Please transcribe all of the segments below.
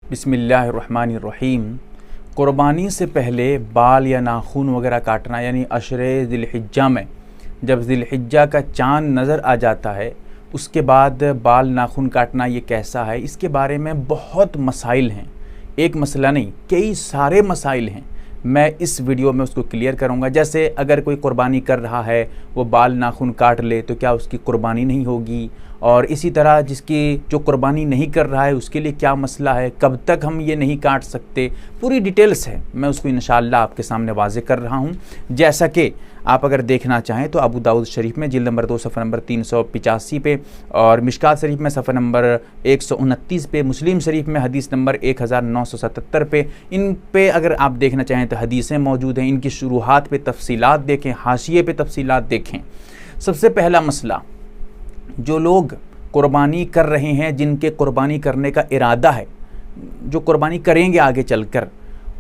बिस्मिल्लाहिर्रहमानिर्रहीम। क़ुरबानी से पहले बाल या नाखून वगैरह काटना, यानी अशरे ज़िलहिज्जा में जब ज़िलहिज्जा का चाँद नज़र आ जाता है उसके बाद बाल नाखून काटना ये कैसा है, इसके बारे में बहुत मसाइल हैं। एक मसला नहीं, कई सारे मसाइल हैं। मैं इस वीडियो में उसको क्लियर करूंगा। जैसे अगर कोई क़ुरबानी कर रहा है वो बाल नाखून काट ले तो क्या उसकी क़ुरबानी नहीं होगी, और इसी तरह जिसकी जो क़ुरबानी नहीं कर रहा है उसके लिए क्या मसला है, कब तक हम ये नहीं काट सकते, पूरी डिटेल्स है। मैं उसको इंशाअल्लाह आपके सामने वाज़े कर रहा हूँ। जैसा कि आप अगर देखना चाहें तो अबू दाऊद शरीफ में जिल्द नंबर 2 सफ़र नंबर 385 पे, और मिशकात शरीफ में सफ़र नंबर 129 पे, मुस्लिम शरीफ में हदीस नंबर 1977 पे, इन पे अगर आप देखना चाहें तो हदीसें मौजूद हैं। इनकी शुरुआत पे तफसीलात देखें, हाशिए पे तफसीलात देखें। सबसे पहला मसला, जो लोग क़ुरबानी कर रहे हैं, जिनके क़ुरबानी करने का इरादा है, जो क़ुरबानी करेंगे आगे चलकर,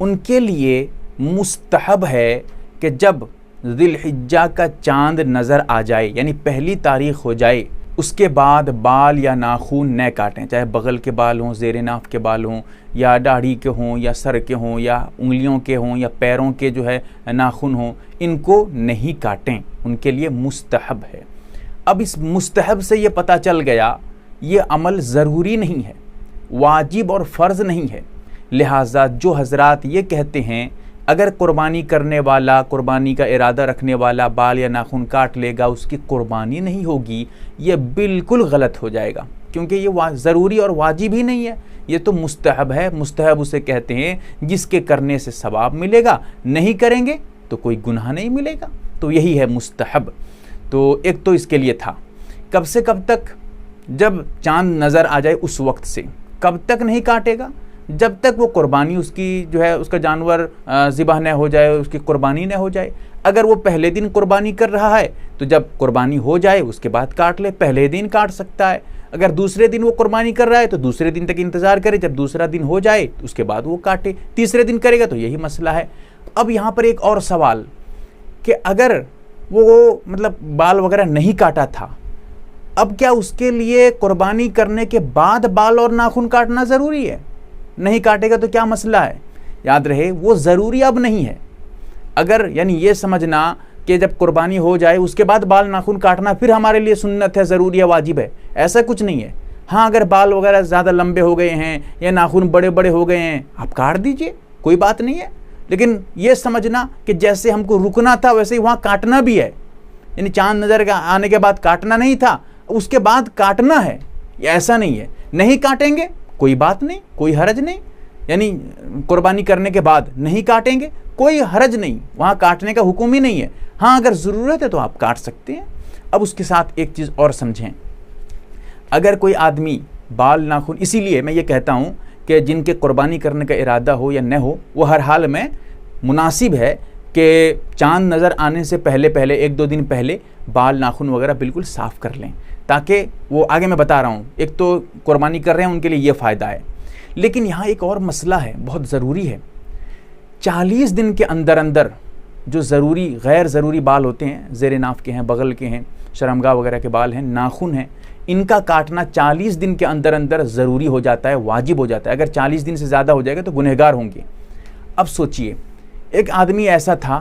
उनके लिए मुस्तहब है कि जब ज़िलहिज्जा का चाँद नज़र आ जाए, यानी पहली तारीख़ हो जाए, उसके बाद बाल या नाखून न काटें। चाहे बगल के बाल हों, ज़ेर नाफ के बाल हों, या दाढ़ी के हों, या सर के हों, या उंगलियों के हों, या पैरों के जो है नाखून हों, इनको नहीं काटें। उनके लिए मुस्तहब है। अब इस मुस्तहब से ये पता चल गया ये अमल ज़रूरी नहीं है, वाजिब और फ़र्ज़ नहीं है। लिहाजा जो हज़रात ये कहते हैं अगर क़ुरबानी करने वाला, क़ुरबानी का इरादा रखने वाला बाल या नाखून काट लेगा उसकी क़ुरबानी नहीं होगी, ये बिल्कुल गलत हो जाएगा, क्योंकि ये ज़रूरी और वाजिब ही नहीं है, ये तो मुस्तहब है। मुस्तहब उसे कहते हैं जिसके करने से सवाब मिलेगा, नहीं करेंगे तो कोई गुनाह नहीं मिलेगा। तो यही है मुस्तहब। तो एक तो इसके लिए था। कब से कब तक? जब चाँद नज़र आ जाए उस वक्त से। कब तक नहीं काटेगा? जब तक वो क़ुरबानी उसकी जो है, उसका जानवर ज़िबह न हो जाए, उसकी क़ुरबानी न हो जाए। अगर वो पहले दिन क़ुरबानी कर रहा है तो जब क़ुरबानी हो जाए उसके बाद काट ले, पहले दिन काट सकता है। अगर दूसरे दिन वो क़ुरबानी कर रहा है तो दूसरे दिन तक इंतज़ार करे, जब दूसरा दिन हो जाए तो उसके बाद वो काटे। तीसरे दिन करेगा तो यही मसला है। अब यहाँ पर एक और सवाल कि अगर वो मतलब बाल वगैरह नहीं काटा था, अब क्या उसके लिए क़ुरबानी करने के बाद बाल और नाखून काटना ज़रूरी है? नहीं काटेगा तो क्या मसला है? याद रहे वो ज़रूरी अब नहीं है। अगर यानी ये समझना कि जब क़ुरबानी हो जाए उसके बाद बाल नाखून काटना फिर हमारे लिए सुन्नत है, ज़रूरी है, वाजिब है, ऐसा कुछ नहीं है। हाँ, अगर बाल वगैरह ज़्यादा लंबे हो गए हैं या नाखून बड़े बड़े हो गए हैं, आप काट दीजिए, कोई बात नहीं है। लेकिन ये समझना कि जैसे हमको रुकना था वैसे ही वहाँ काटना भी है, यानी चाँद नज़र आने के बाद काटना नहीं था, उसके बाद काटना है, ऐसा नहीं है। नहीं काटेंगे कोई बात नहीं, कोई हरज नहीं, यानी क़ुरबानी करने के बाद नहीं काटेंगे कोई हरज नहीं, वहाँ काटने का हुक्म ही नहीं है। हाँ, अगर ज़रूरत है तो आप काट सकते हैं। अब उसके साथ एक चीज़ और समझें, अगर कोई आदमी बाल नाखून, इसीलिए मैं ये कहता हूँ कि जिनके क़ुरबानी करने का इरादा हो या न हो, वो हर हाल में मुनासिब है कि चाँद नज़र आने से पहले पहले 1-2 दिन पहले बाल नाखून वगैरह बिल्कुल साफ़ कर लें, ताकि वो आगे मैं बता रहा हूँ, एक तो क़ुरबानी कर रहे हैं उनके लिए ये फ़ायदा है। लेकिन यहाँ एक और मसला है, बहुत ज़रूरी है। 40 दिन के अंदर अंदर जो ज़रूरी गैर ज़रूरी बाल होते हैं, ज़ेर नाफ के हैं, बगल के हैं, शर्मगाह वगैरह के बाल हैं, नाखून हैं, इनका काटना 40 दिन के अंदर अंदर ज़रूरी हो जाता है, वाजिब हो जाता है। अगर 40 दिन से ज़्यादा हो जाएगा तो गुनहगार होंगे। अब सोचिए, एक आदमी ऐसा था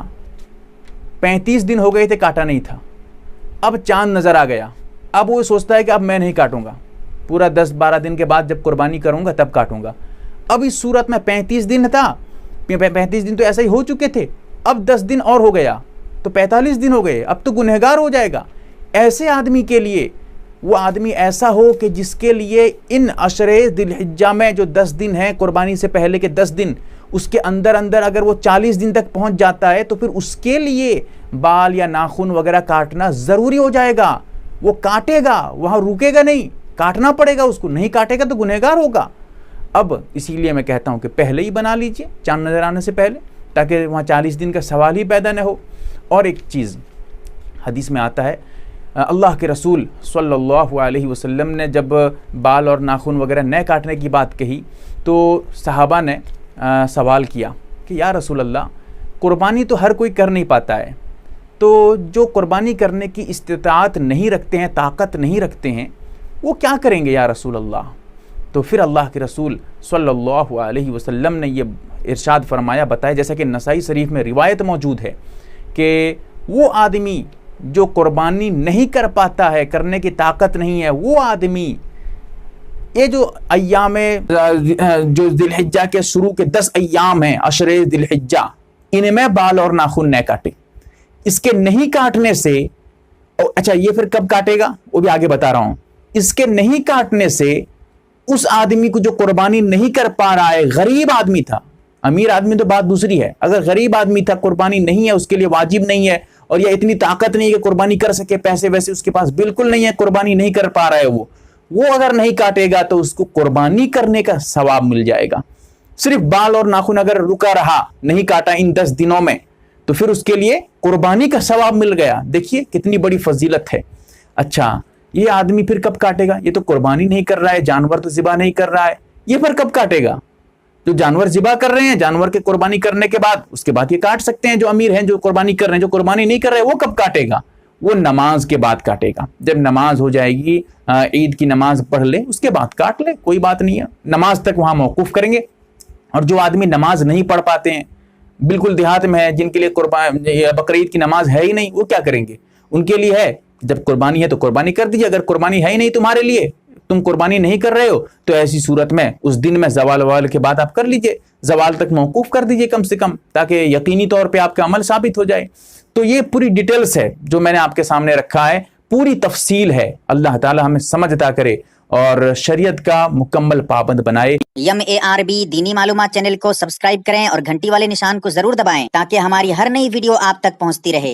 35 दिन हो गए थे काटा नहीं था, अब चाँद नज़र आ गया, अब वो सोचता है कि अब मैं नहीं काटूंगा, पूरा 10-12 दिन के बाद जब क़ुरबानी करूंगा तब काटूंगा। अब इस सूरत में 35 दिन था, 35 दिन तो ऐसे ही हो चुके थे, अब 10 दिन और हो गया तो 45 दिन हो गए, अब तो गुनहगार हो जाएगा। ऐसे आदमी के लिए, वो आदमी ऐसा हो कि जिसके लिए इन अशरे ज़िलहिज्जा में जो 10 दिन हैं, क़ुरबानी से पहले के 10 दिन, उसके अंदर अंदर अगर वो 40 दिन तक पहुंच जाता है तो फिर उसके लिए बाल या नाखून वगैरह काटना ज़रूरी हो जाएगा। वो काटेगा, वहाँ रुकेगा नहीं, काटना पड़ेगा उसको, नहीं काटेगा तो गुनहगार होगा। अब इसीलिए मैं कहता हूँ कि पहले ही बना लीजिए, चाँद नज़र आने से पहले, ताकि वहाँ 40 दिन का सवाल ही पैदा न हो। और एक चीज़ हदीस में आता है, अल्लाह के रसूल सल्लल्लाहु अलैहि वसल्लम ने जब बाल और नाखून वगैरह न काटने की बात कही तो सहाबा ने सवाल किया कि या रसूल अल्लाह, क़ुरबानी तो हर कोई कर नहीं पाता है, तो जो क़ुरबानी करने की इस्तिताअत नहीं रखते हैं, ताकत नहीं रखते हैं, वो क्या करेंगे या रसूल अल्लाह? तो फिर अल्लाह के रसूल सल्लल्लाहु अलैहि वसल्लम ने ये इरशाद फरमाया, बताया, जैसा कि नसाई शरीफ में रिवायत मौजूद है कि वो आदमी जो कुर्बानी नहीं कर पाता है, करने की ताकत नहीं है, वो आदमी ये जो अय्याम जो दिलहिज्जा के शुरू के 10 अय्याम हैं, अशरे दिलहिज्जा, इनमें बाल और नाखून न काटे। इसके नहीं काटने से, अच्छा ये फिर कब काटेगा वो भी आगे बता रहा हूं। इसके नहीं काटने से उस आदमी को जो कुर्बानी नहीं कर पा रहा है, गरीब आदमी था, अमीर आदमी तो बात दूसरी है, अगर गरीब आदमी था, कुर्बानी नहीं है, उसके लिए वाजिब नहीं है, और या इतनी ताकत नहीं है कि कुर्बानी कर सके, पैसे वैसे उसके पास बिल्कुल नहीं है, कुर्बानी नहीं कर पा रहा है, वो अगर नहीं काटेगा तो उसको कुर्बानी करने का सवाब मिल जाएगा। सिर्फ बाल और नाखून अगर रुका रहा, नहीं काटा इन 10 दिनों में, तो फिर उसके लिए कुर्बानी का सवाब मिल गया। देखिए कितनी बड़ी फजीलत है। अच्छा, ये आदमी फिर कब काटेगा? ये तो कुर्बानी नहीं कर रहा है, जानवर तो ज़िबा नहीं कर रहा है, ये फिर कब काटेगा? जो जानवर ज़िबा कर रहे हैं, जानवर के कुर्बानी करने के बाद, उसके बाद ये काट सकते हैं जो अमीर हैं, जो कुर्बानी कर रहे हैं। जो कुर्बानी नहीं कर रहे हैं वो कब काटेगा? वो नमाज के बाद काटेगा। जब नमाज हो जाएगी, ईद की नमाज पढ़ ले, उसके बाद काट ले, कोई बात नहीं है। नमाज तक वहां मौकूफ करेंगे। और जो आदमी नमाज नहीं पढ़ पाते हैं, बिल्कुल देहात में है, जिनके लिए बकरीद की नमाज है ही नहीं, वो क्या करेंगे? उनके लिए है, जब कुर्बानी है तो कुर्बानी कर दीजिए। अगर कुर्बानी है ही नहीं तुम्हारे लिए, तुम कुर्बानी नहीं कर रहे हो, तो ऐसी सूरत में उस दिन में जवाल ववाल के बाद आप कर लीजिए, जवाल तक मौकूफ कर दीजिए कम से कम, ताकि यकीनी तौर पे आपका अमल साबित हो जाए। तो ये पूरी डिटेल्स है जो मैंने आपके सामने रखा है, पूरी तफसील है। अल्लाह ताला हमें समझ अता करे और शरीयत का मुकम्मल पाबंद बनाए। MARB दीनी मालूमात चैनल को सब्सक्राइब करें और घंटी वाले निशान को जरूर दबाएं ताकि हमारी हर नई वीडियो आप तक पहुंचती रहे।